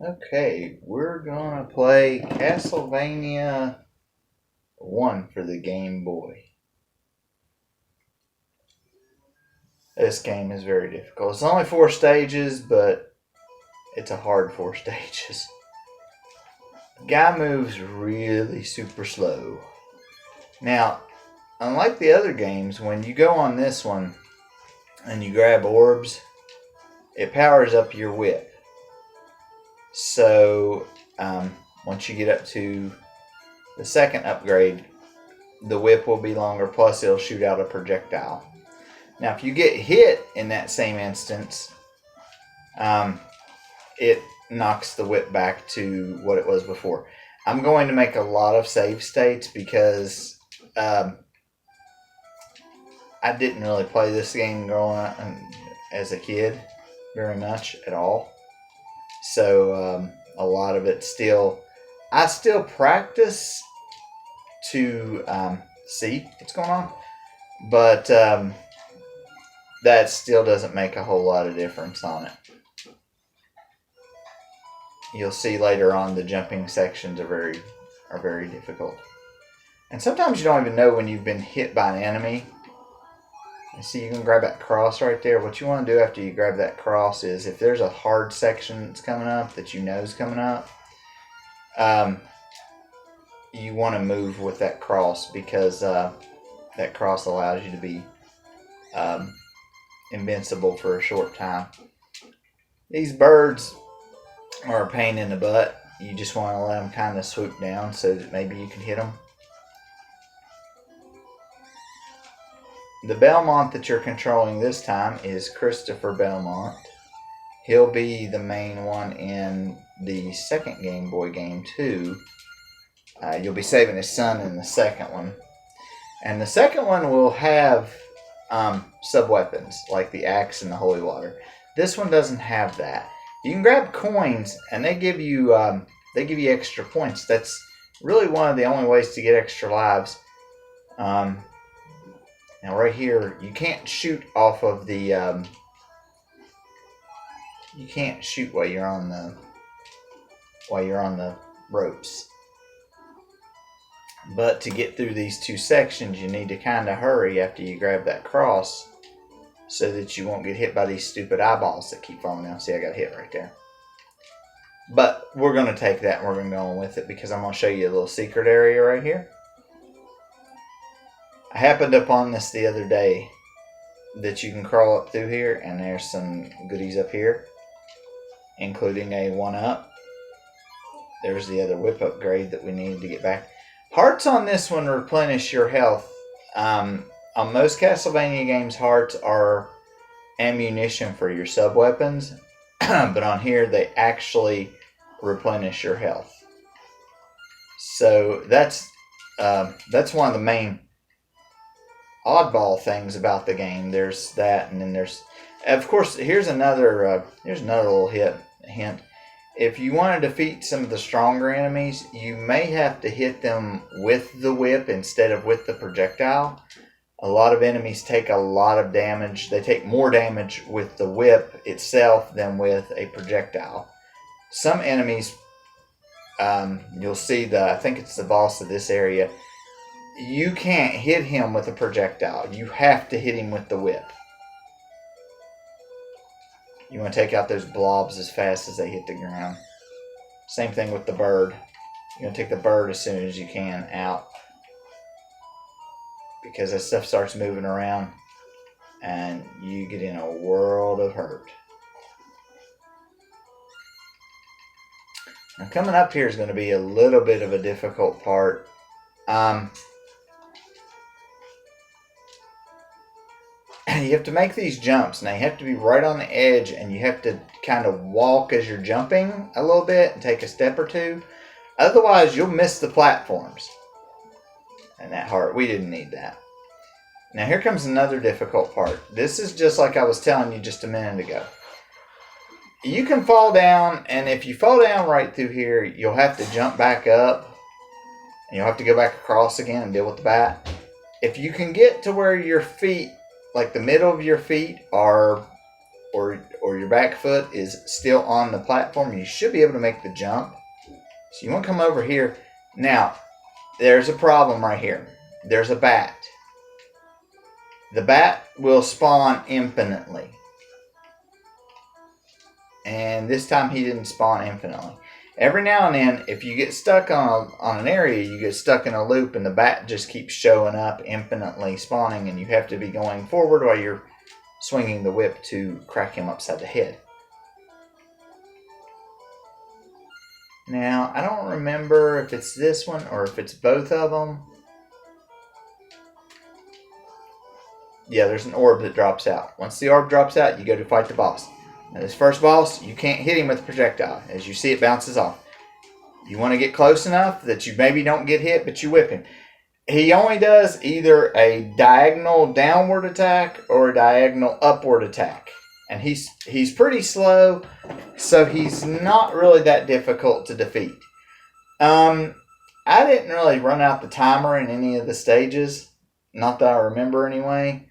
Okay, we're gonna play Castlevania 1 for the Game Boy. This game is very difficult. It's only 4 stages, but it's a hard 4 stages. The guy moves really super slow. Now, unlike the other games, when you go on this one and you grab orbs, it powers up your whip. So, once you get up to the second upgrade, the whip will be longer, plus it'll shoot out a projectile. Now, if you get hit in that same instance, it knocks the whip back to what it was before. I'm going to make a lot of save states because I didn't really play this game growing up as a kid very much at all. So a lot of it I still practice to see what's going on, but that still doesn't make a whole lot of difference on it. You'll see later on the jumping sections are very difficult. And sometimes you don't even know when you've been hit by an enemy. You see, you can grab that cross right there. What you want to do after you grab that cross is, if there's a hard section that's coming up that you know is coming up, you want to move with that cross, because that cross allows you to be invincible for a short time. These birds are a pain in the butt. You just want to let them kind of swoop down so that maybe you can hit them. The Belmont that you're controlling this time is Christopher Belmont. He'll be the main one in the second Game Boy game too. You'll be saving his son in the second one. And the second one will have sub-weapons like the axe and the holy water. This one doesn't have that. You can grab coins and they give you extra points. That's really one of the only ways to get extra lives. Now right here, you can't shoot off of the you can't shoot while you're on the ropes. But to get through these 2 sections, you need to kind of hurry after you grab that cross so that you won't get hit by these stupid eyeballs that keep falling down. See, I got hit right there. But we're going to take that and we're going to go on with it, because I'm going to show you a little secret area right here. I happened upon this the other day, that you can crawl up through here, and there's some goodies up here, including a 1-up. There's the other whip upgrade that we needed to get back. Hearts on this one replenish your health. On most Castlevania games, hearts are ammunition for your sub-weapons, but on here they actually replenish your health. So that's one of the main oddball things about the game. There's that, and then there's, of course, here's another little hint. If you want to defeat some of the stronger enemies, you may have to hit them with the whip instead of with the projectile. A lot of enemies take a lot of damage. They take more damage with the whip itself than with a projectile. Some enemies, you'll see I think it's the boss of this area, you can't hit him with a projectile. You have to hit him with the whip. You want to take out those blobs as fast as they hit the ground. Same thing with the bird. You're going to take the bird as soon as you can out, because that stuff starts moving around and you get in a world of hurt. Now, coming up here is going to be a little bit of a difficult part. You have to make these jumps. Now, you have to be right on the edge, and you have to kind of walk as you're jumping a little bit and take a step or two. Otherwise, you'll miss the platforms. And that heart, we didn't need that. Now, here comes another difficult part. This is just like I was telling you just a minute ago. You can fall down, and if you fall down right through here, you'll have to jump back up, and you'll have to go back across again and deal with the bat. If you can get to where your feet, like the middle of your feet, or where your back foot is still on the platform. You should be able to make the jump. So you want to come over here. Now, there's a problem right here. There's a bat. The bat will spawn infinitely. And this time he didn't spawn infinitely. Every now and then, if you get stuck on an area, you get stuck in a loop and the bat just keeps showing up, infinitely spawning, and you have to be going forward while you're swinging the whip to crack him upside the head. Now, I don't remember if it's this one or if it's both of them. Yeah, there's an orb that drops out. Once the orb drops out, you go to fight the boss. Now, this first boss, you can't hit him with a projectile. As you see, it bounces off. You want to get close enough that you maybe don't get hit, but you whip him. He only does either a diagonal downward attack or a diagonal upward attack. And he's pretty slow, so he's not really that difficult to defeat. I didn't really run out the timer in any of the stages. Not that I remember anyway.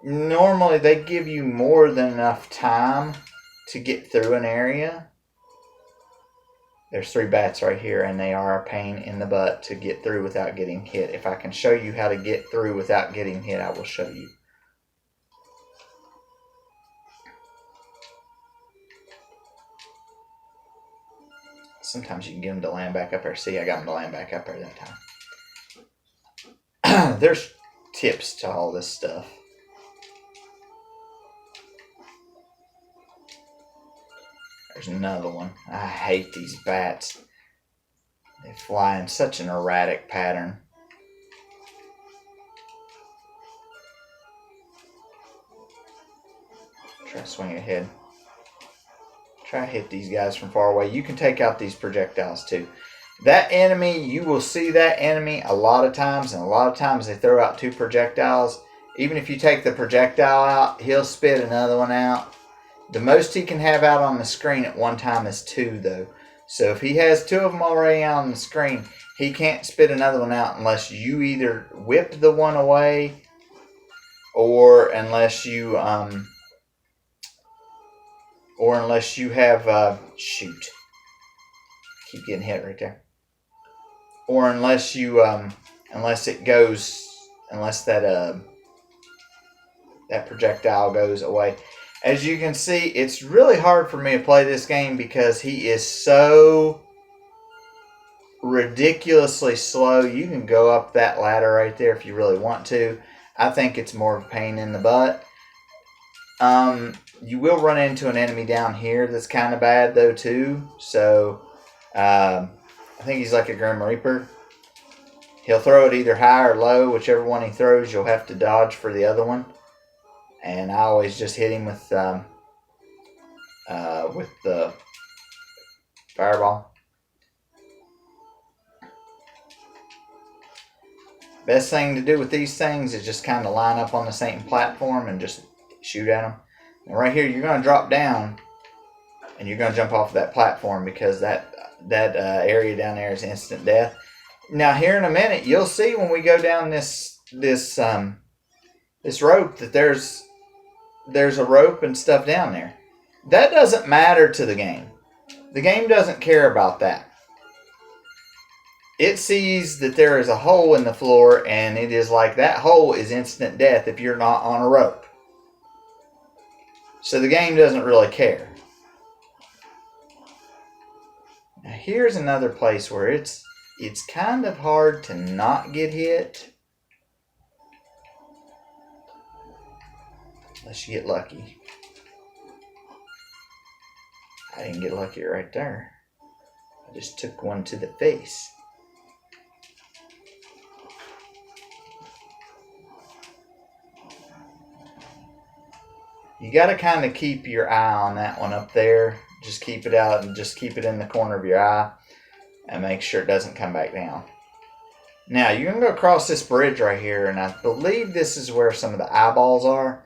Normally they give you more than enough time to get through an area. There's 3 bats right here, and they are a pain in the butt to get through without getting hit. If I can show you how to get through without getting hit, I will show you. Sometimes you can get them to land back up there. See, I got them to land back up there that time. There's tips to all this stuff. There's another one. I hate these bats. They fly in such an erratic pattern. Try to swing ahead. Try to hit these guys from far away. You can take out these projectiles too. That enemy, you will see that enemy a lot of times, and a lot of times they throw out 2 projectiles. Even if you take the projectile out, he'll spit another one out. The most he can have out on the screen at one time is 2 though. So if he has 2 of them already out on the screen, he can't spit another one out unless you either whip the one away or unless you have shoot. Keep getting hit right there. Or unless you unless that projectile goes away. As you can see, it's really hard for me to play this game because he is so ridiculously slow. You can go up that ladder right there if you really want to. I think it's more of a pain in the butt. You will run into an enemy down here that's kind of bad though too. So I think he's like a Grim Reaper. He'll throw it either high or low. Whichever one he throws, you'll have to dodge for the other one. And I always just hit him with the fireball. Best thing to do with these things is just kind of line up on the same platform and just shoot at them. And right here, you're going to drop down and you're going to jump off of that platform because that area down there is instant death. Now here in a minute, you'll see when we go down this rope that there's a rope and stuff down there. That doesn't matter to the game. The game doesn't care about that. It sees that there is a hole in the floor, and it is like that hole is instant death if you're not on a rope. So the game doesn't really care. Now here's another place where it's kind of hard to not get hit. Unless you get lucky. I didn't get lucky right there. I just took one to the face. You got to kind of keep your eye on that one up there. Just keep it out and just keep it in the corner of your eye and make sure it doesn't come back down. Now you're going to go across this bridge right here, and I believe this is where some of the eyeballs are.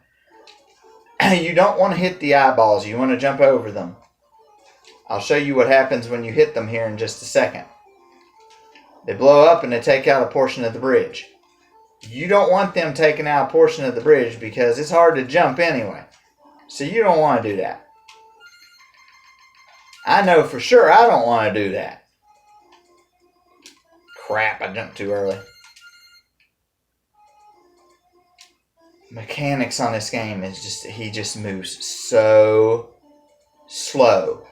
You don't want to hit the eyeballs. You want to jump over them. I'll show you what happens when you hit them here in just a second. They blow up and they take out a portion of the bridge. You don't want them taking out a portion of the bridge because it's hard to jump anyway. So you don't want to do that. I know for sure I don't want to do that. Crap, I jumped too early. Mechanics on this game is just, he just moves so slow.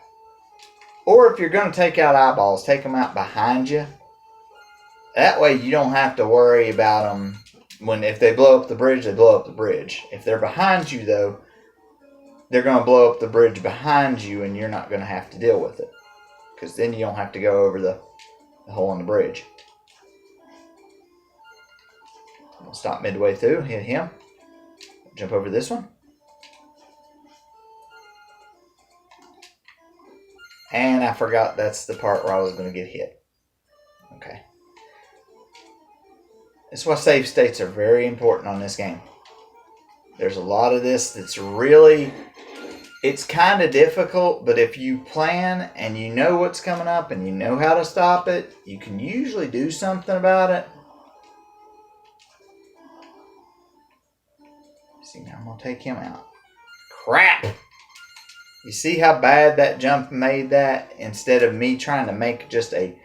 Or if you're going to take out eyeballs, take them out behind you. That way you don't have to worry about them. If they blow up the bridge, they blow up the bridge. If they're behind you though, they're going to blow up the bridge behind you and you're not going to have to deal with it. Because then you don't have to go over the hole in the bridge. I'll stop midway through, hit him. Jump over this one. And I forgot that's the part where I was going to get hit. Okay. That's why save states are very important on this game. There's a lot of this that's really, it's kind of difficult, but if you plan and you know what's coming up and you know how to stop it, you can usually do something about it. See, now I'm going to take him out. Crap! You see how bad that jump made that? Instead of me trying to make just a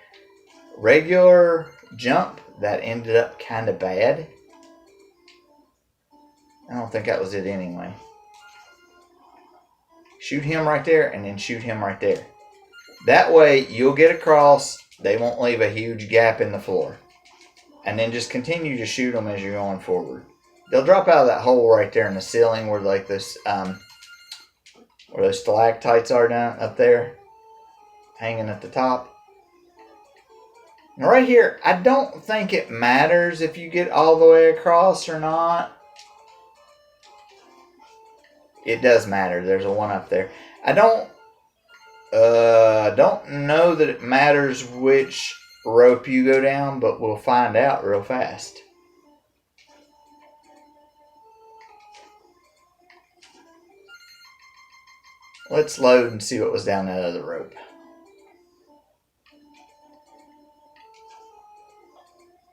regular jump, that ended up kind of bad. I don't think that was it anyway. Shoot him right there and then shoot him right there. That way you'll get across. They won't leave a huge gap in the floor. And then just continue to shoot them as you're going forward. They'll drop out of that hole right there in the ceiling where like this, where those stalactites are down up there, hanging at the top. Now right here, I don't think it matters if you get all the way across or not. It does matter. There's a one up there. I don't know that it matters which rope you go down, but we'll find out real fast. Let's load and see what was down that other rope.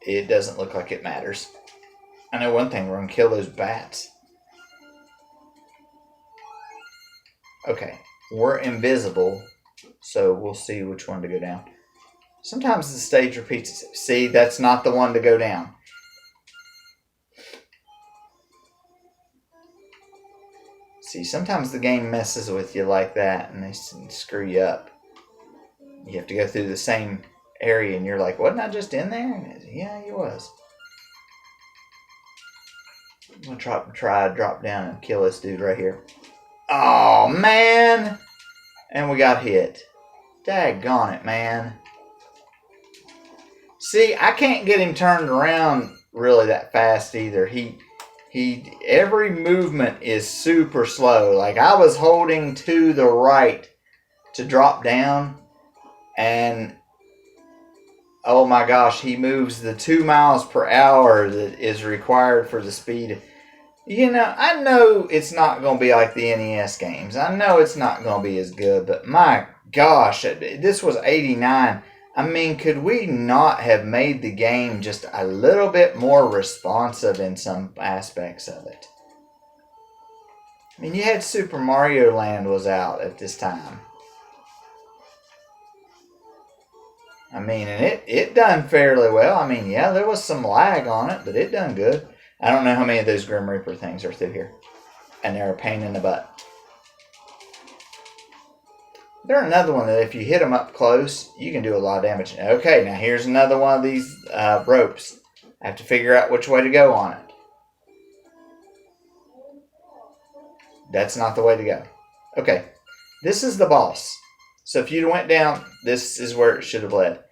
It doesn't look like it matters. I know one thing, we're going to kill those bats. Okay, we're invisible, so we'll see which one to go down. Sometimes the stage repeats itself. See, that's not the one to go down. See, sometimes the game messes with you like that and they screw you up. You have to go through the same area and you're like, wasn't I just in there? And yeah, you was. I'm going to try to drop down and kill this dude right here. Oh, man. And we got hit. Daggone it, man. See, I can't get him turned around really that fast either. Every movement is super slow. Like I was holding to the right to drop down and oh my gosh, he moves the 2 miles per hour that is required for the speed. You know, I know it's not going to be like the NES games. I know it's not going to be as good, but my gosh, this was 89. I mean, could we not have made the game just a little bit more responsive in some aspects of it? I mean, you had Super Mario Land was out at this time. I mean, and it done fairly well. I mean, yeah, there was some lag on it, but it done good. I don't know how many of those Grim Reaper things are through here. And they're a pain in the butt. They're another one that if you hit them up close, you can do a lot of damage. Okay, now here's another one of these ropes. I have to figure out which way to go on it. That's not the way to go. Okay, this is the boss. So if you went down, this is where it should have led.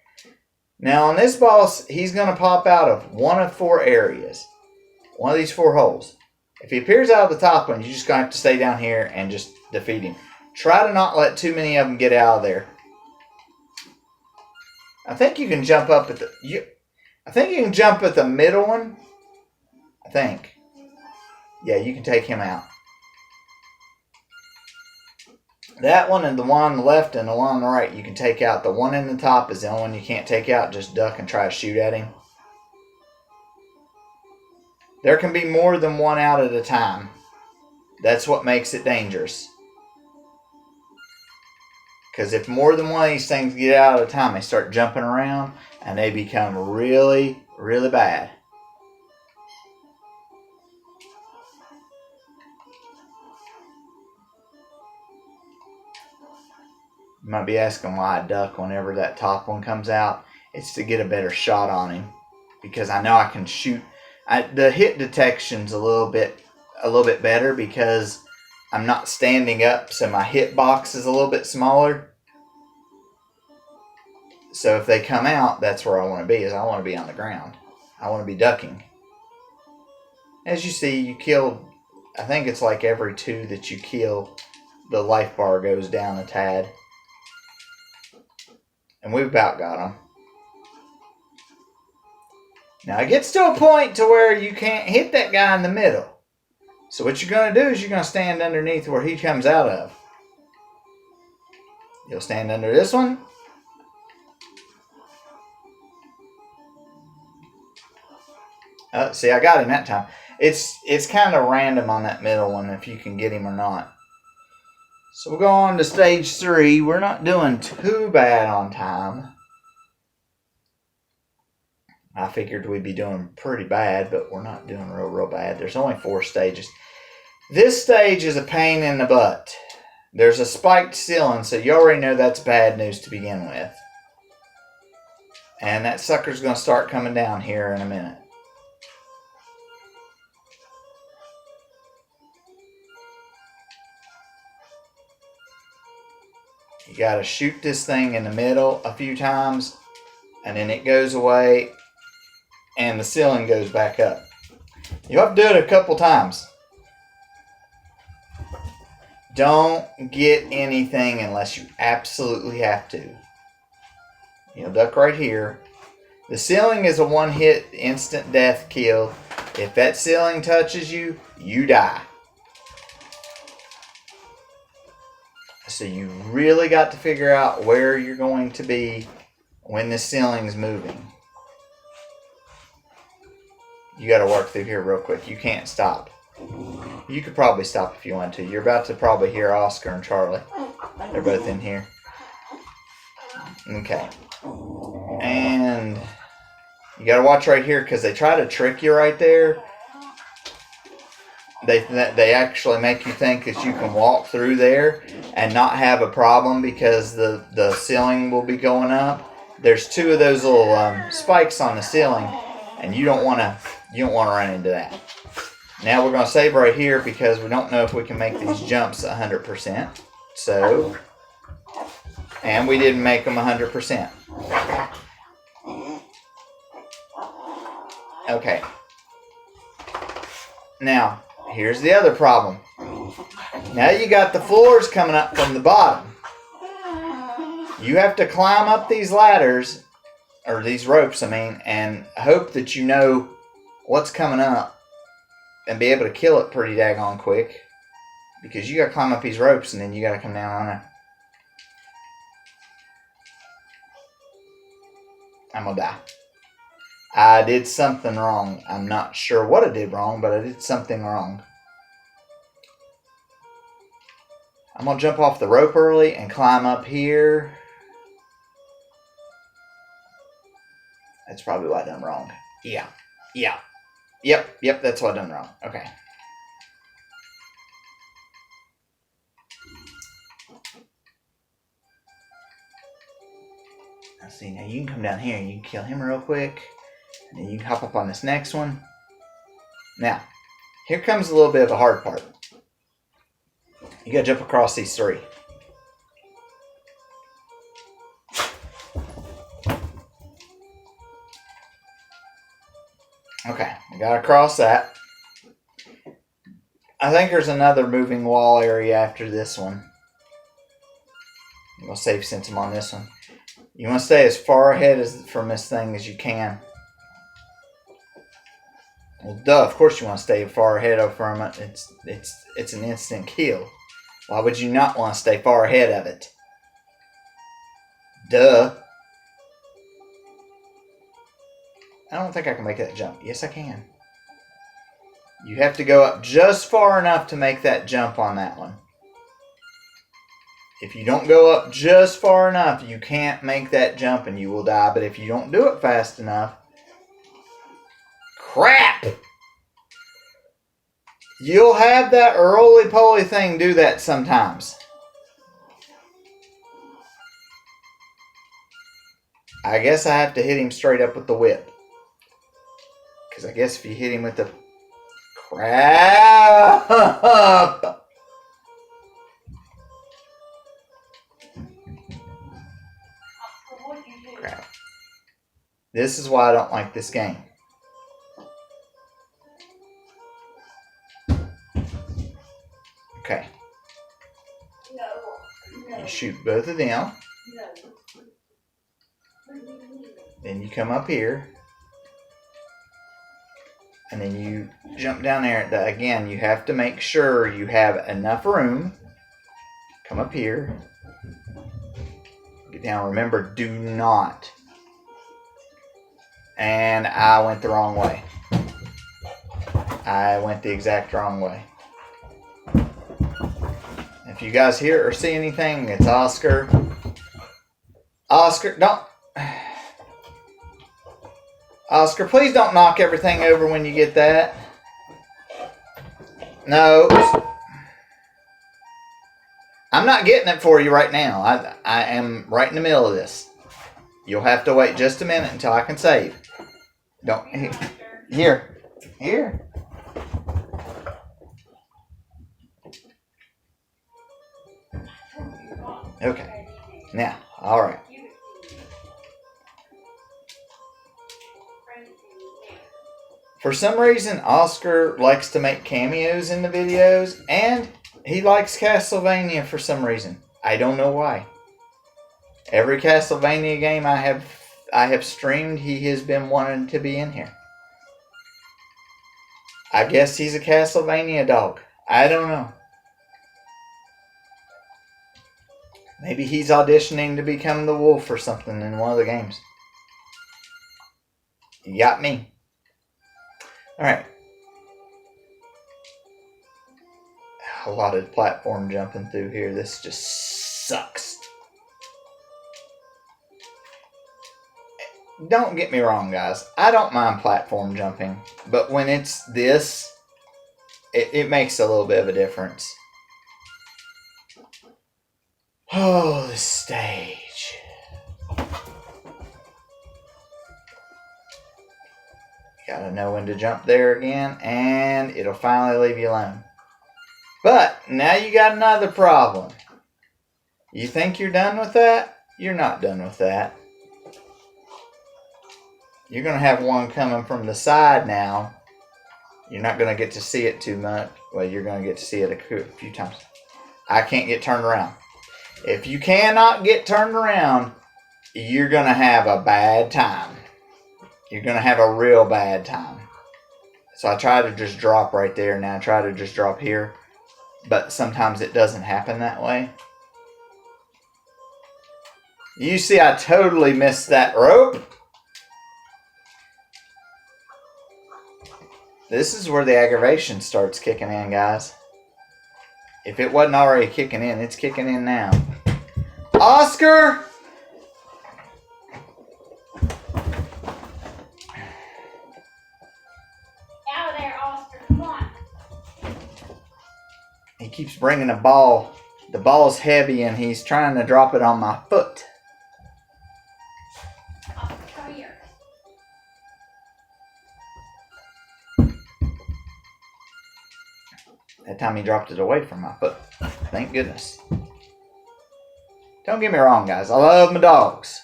Now on this boss, he's going to pop out of one of 4 areas. One of these 4 holes. If he appears out of the top one, you're just going to have to stay down here and just defeat him. Try to not let too many of them get out of there. I think you can jump up at the... I think you can jump at the middle one. I think. Yeah, you can take him out. That one and the one on the left and the one on the right you can take out. The one in the top is the only one you can't take out. Just duck and try to shoot at him. There can be more than one out at a time. That's what makes it dangerous. Because if more than one of these things get out at a time, they start jumping around and they become really, really bad. You might be asking why I duck whenever that top one comes out. It's to get a better shot on him. Because I know I can shoot. The hit detection's a little bit better because I'm not standing up, so my hit box is a little bit smaller. So if they come out, that's where I want to be, is I want to be on the ground. I want to be ducking. As you see, you killed, I think it's like every 2 that you kill, the life bar goes down a tad. And we've about got them. Now it gets to a point to where you can't hit that guy in the middle. So what you're going to do is you're going to stand underneath where he comes out of. You'll stand under this one. See, I got him that time. It's kind of random on that middle one if you can get him or not. So we'll go on to stage 3. We're not doing too bad on time. I figured we'd be doing pretty bad, but we're not doing real bad. There's only 4 stages. This stage is a pain in the butt. There's a spiked ceiling, so you already know that's bad news to begin with. And that sucker's going to start coming down here in a minute. You got to shoot this thing in the middle a few times, and then it goes away, and the ceiling goes back up. You have to do it a couple times. Don't get anything unless you absolutely have to. You'll duck right here. The ceiling is a one-hit instant death kill. If that ceiling touches you, you die. So you really got to figure out where you're going to be when the ceiling's moving. You got to work through here real quick. You can't stop. You could probably stop if you want to. You're about to probably hear Oscar and Charlie. They're both in here. Okay. And you got to watch right here because they try to trick you right there. They actually make you think that you can walk through there and not have a problem because the ceiling will be going up. There's 2 of those little spikes on the ceiling, and you don't want to run into that. Now we're going to save right here because we don't know if we can make these jumps 100%. So, and we didn't make them 100%. Okay. Now, here's the other problem. Now you got the floors coming up from the bottom. You have to climb up these ladders, or these ropes, I mean, and hope that you know what's coming up and be able to kill it pretty daggone quick. Because you got to climb up these ropes and then you got to come down on it. I'm going to die. I did something wrong. I'm not sure what I did wrong, but I did something wrong. I'm going to jump off the rope early and climb up here. That's probably what I done wrong. Yep, that's what I done wrong. Okay. Let's see, now you can come down here and you can kill him real quick. And then you can hop up on this next one. Now, here comes a little bit of a hard part. You gotta jump across these 3. Okay, we gotta cross that. I think there's another moving wall area after this one. I'm gonna save since I'm on this one. You want to stay as far ahead from this thing as you can. Well, duh, of course you want to stay far ahead from it. It's an instant kill. Why would you not want to stay far ahead of it? Duh. I don't think I can make that jump. Yes, I can. You have to go up just far enough to make that jump on that one. If you don't go up just far enough, you can't make that jump and you will die. But if you don't do it fast enough... Crap! You'll have that roly-poly thing do that sometimes. I guess I have to hit him straight up with the whip. Because I guess if you hit him with the... Crap! Crap. This is why I don't like this game. Okay. You shoot both of them. Then you come up here. And then you jump down there. Again, you have to make sure you have enough room. Come up here. Get down. Remember, do not. And I went the wrong way. I went the exact wrong way. If you guys hear or see anything, it's Oscar. Oscar, don't. Oscar, please don't knock everything over when you get that. No. I'm not getting it for you right now. I am right in the middle of this. You'll have to wait just a minute until I can save. Don't. Here. Okay. Now, all right. For some reason, Oscar likes to make cameos in the videos, and he likes Castlevania for some reason. I don't know why. Every Castlevania game I have streamed, he has been wanting to be in here. I guess he's a Castlevania dog. I don't know. Maybe he's auditioning to become the wolf or something in one of the games. You got me. Alright. A lot of platform jumping through here. This just sucks. Don't get me wrong, guys. I don't mind platform jumping. But when it's this, it makes a little bit of a difference. Oh, the stage. Gotta know when to jump there again, and it'll finally leave you alone. But now you got another problem. You think you're done with that? You're not done with that. You're gonna have one coming from the side now. You're not gonna get to see it too much. Well, you're gonna get to see it a few times. I can't get turned around. If you cannot get turned around, you're gonna have a bad time. You're going to have a real bad time. So I try to just drop right there. Now I try to just drop here. But sometimes it doesn't happen that way. You see, I totally missed that rope. This is where the aggravation starts kicking in, guys. If it wasn't already kicking in, it's kicking in now. Oscar! He keeps bringing the ball. The ball's heavy and he's trying to drop it on my foot. Come here. That time he dropped it away from my foot. Thank goodness. Don't get me wrong, guys. I love my dogs.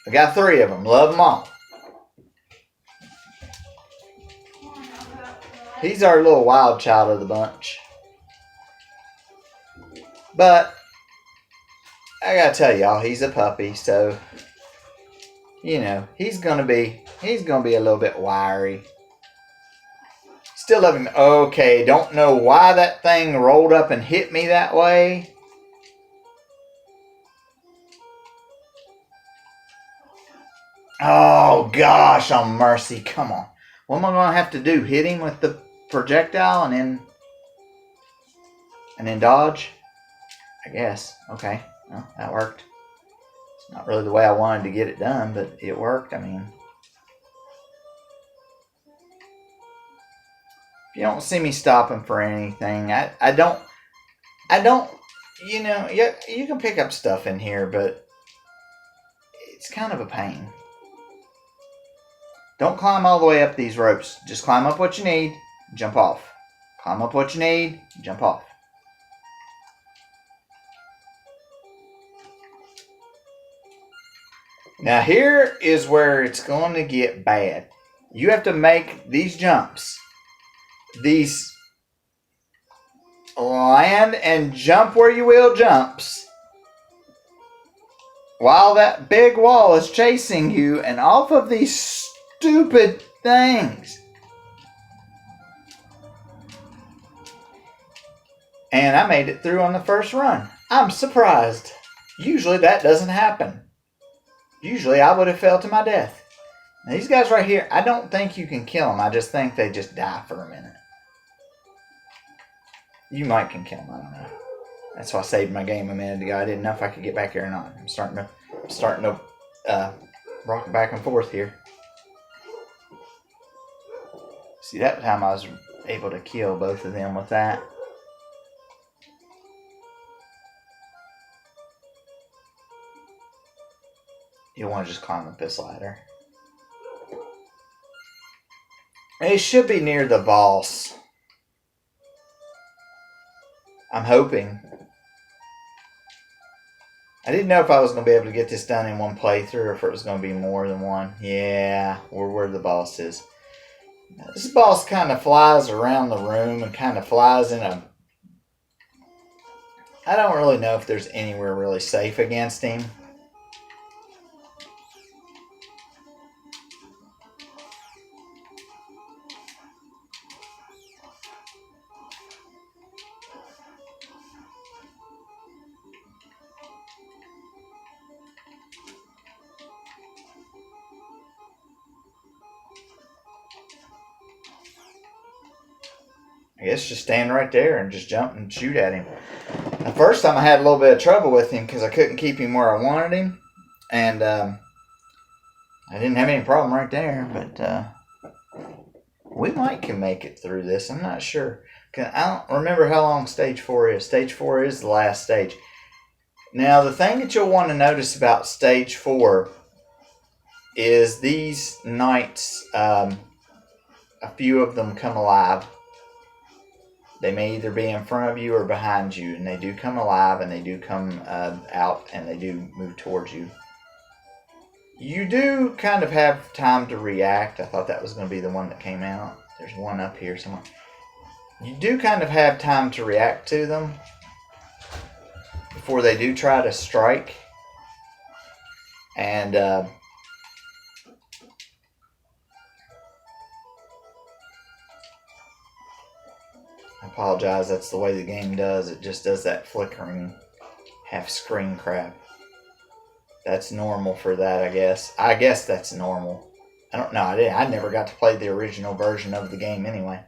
I got 3 of them. Love them all. He's our little wild child of the bunch. But I gotta tell y'all, he's a puppy, so you know, he's gonna be a little bit wiry. Still love him. Okay, don't know why that thing rolled up and hit me that way. Oh gosh, oh mercy, come on. What am I going to have to do? Hit him with the projectile and then dodge? I guess. Okay. Well, that worked. It's not really the way I wanted to get it done, but it worked. I mean, if you don't see me stopping for anything, I don't, you know, yeah, you can pick up stuff in here, but it's kind of a pain. Don't climb all the way up these ropes. Just climb up what you need, jump off. Climb up what you need, jump off. Now here is where it's going to get bad. You have to make these jumps. These land and jump where you will jumps. While that big wall is chasing you and off of these stupid things. And I made it through on the first run. I'm surprised. Usually that doesn't happen. Usually I would have fell to my death. Now these guys right here, I don't think you can kill them. I just think they just die for a minute. You might can kill them, I don't know. That's why I saved my game a minute ago. I didn't know if I could get back here or not. I'm starting to rock back and forth here. See, that time I was able to kill both of them with that. You'll want to just climb up this ladder. It should be near the boss. I'm hoping. I didn't know if I was going to be able to get this done in one playthrough or if it was going to be more than one. Yeah, we're where the boss is. Now, this boss kind of flies around the room and kind of flies in a... I don't really know if there's anywhere really safe against him. I guess just stand right there and just jump and shoot at him. The first time I had a little bit of trouble with him because I couldn't keep him where I wanted him. And I didn't have any problem right there. But we might can make it through this. I'm not sure. I don't remember how long stage 4 is. Stage 4 is the last stage. Now the thing that you'll want to notice about stage 4 is these knights, a few of them come alive. They may either be in front of you or behind you, and they do come alive, and they do come out, and they do move towards you. You do kind of have time to react. I thought that was going to be the one that came out. There's one up here somewhere. You do kind of have time to react to them before they do try to strike. And I apologize, that's the way the game does. It just does that flickering half screen crap. That's normal for that, I guess. I guess that's normal. I don't know. I never got to play the original version of the game anyway.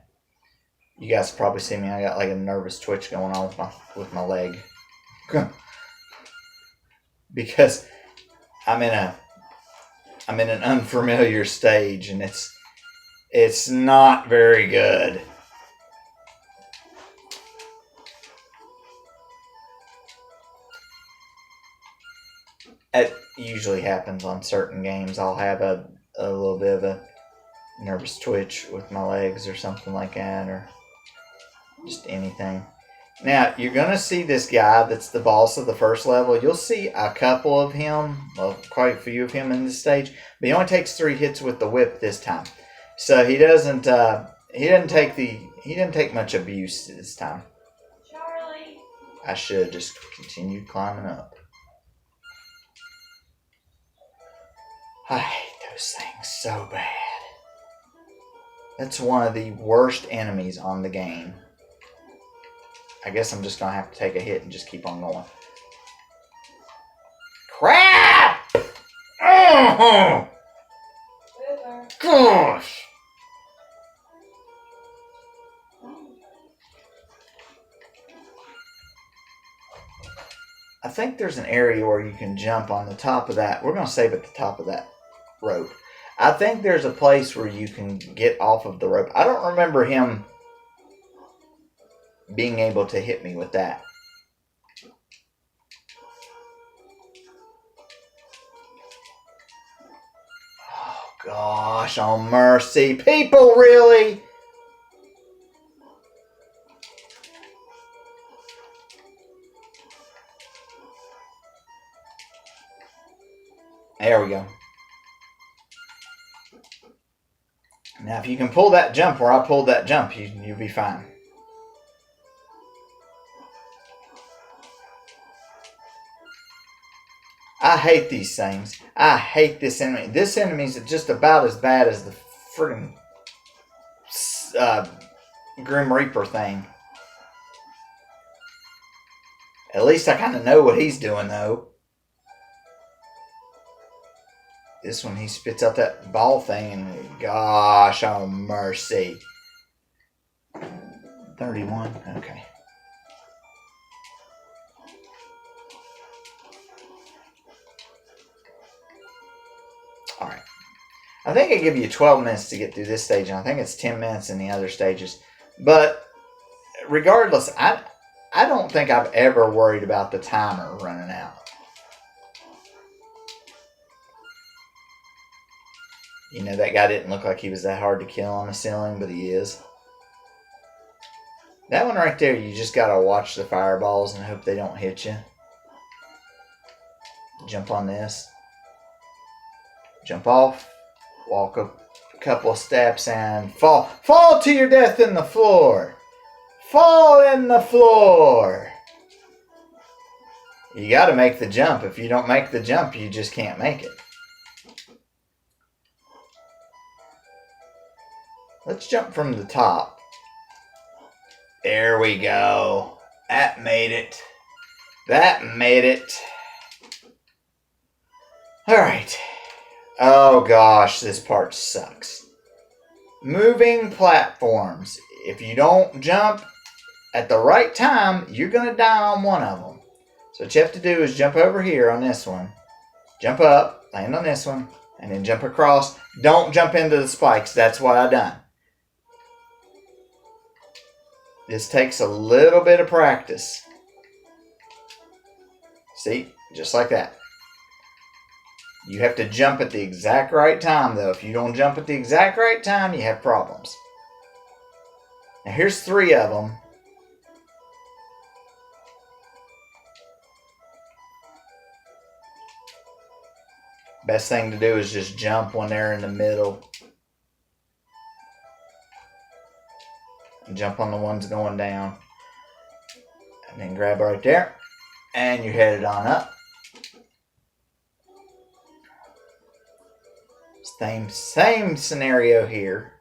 You guys probably see me. I got like a nervous twitch going on with my leg. Because I'm in an unfamiliar stage and it's not very good. It usually happens on certain games. I'll have a little bit of a nervous twitch with my legs or something like that, or just anything. Now, you're going to see this guy that's the boss of the first level. You'll see a couple of him, well, quite a few of him in this stage, but he only takes 3 hits with the whip this time. So he doesn't take much abuse this time. Charlie. I should just continue climbing up. I hate those things so bad. That's one of the worst enemies on the game. I guess I'm just going to have to take a hit and just keep on going. Crap! Oh! Gosh! think there's an area where you can jump on the top of that. We're going to save at the top of that rope. I think there's a place where you can get off of the rope. I don't remember him being able to hit me with that. Oh, gosh, oh mercy. People, really? There we go. Now, if you can pull that jump where I pulled that jump, you'll be fine. I hate these things. I hate this enemy. This enemy is just about as bad as the friggin' Grim Reaper thing. At least I kind of know what he's doing, though. This one, he spits out that ball thing, and gosh, oh mercy. 31, okay. Alright. I think I give you 12 minutes to get through this stage, and I think it's 10 minutes in the other stages. But regardless, I don't think I've ever worried about the timer running out. You know, that guy didn't look like he was that hard to kill on the ceiling, but he is. That one right there, you just gotta watch the fireballs and hope they don't hit you. Jump on this. Jump off. Walk a couple of steps and fall. Fall to your death in the floor. Fall in the floor. You gotta make the jump. If you don't make the jump, you just can't make it. Let's jump from the top. There we go. That made it. That made it. Alright. Oh gosh, this part sucks. Moving platforms. If you don't jump at the right time, you're going to die on one of them. So what you have to do is jump over here on this one. Jump up, land on this one, and then jump across. Don't jump into the spikes. That's what I done. This takes a little bit of practice. See? Just like that. You have to jump at the exact right time, though. If you don't jump at the exact right time, you have problems. Now, here's 3 of them. Best thing to do is just jump when they're in the middle. Jump on the ones going down. And then grab right there. And you're headed on up. Same scenario here.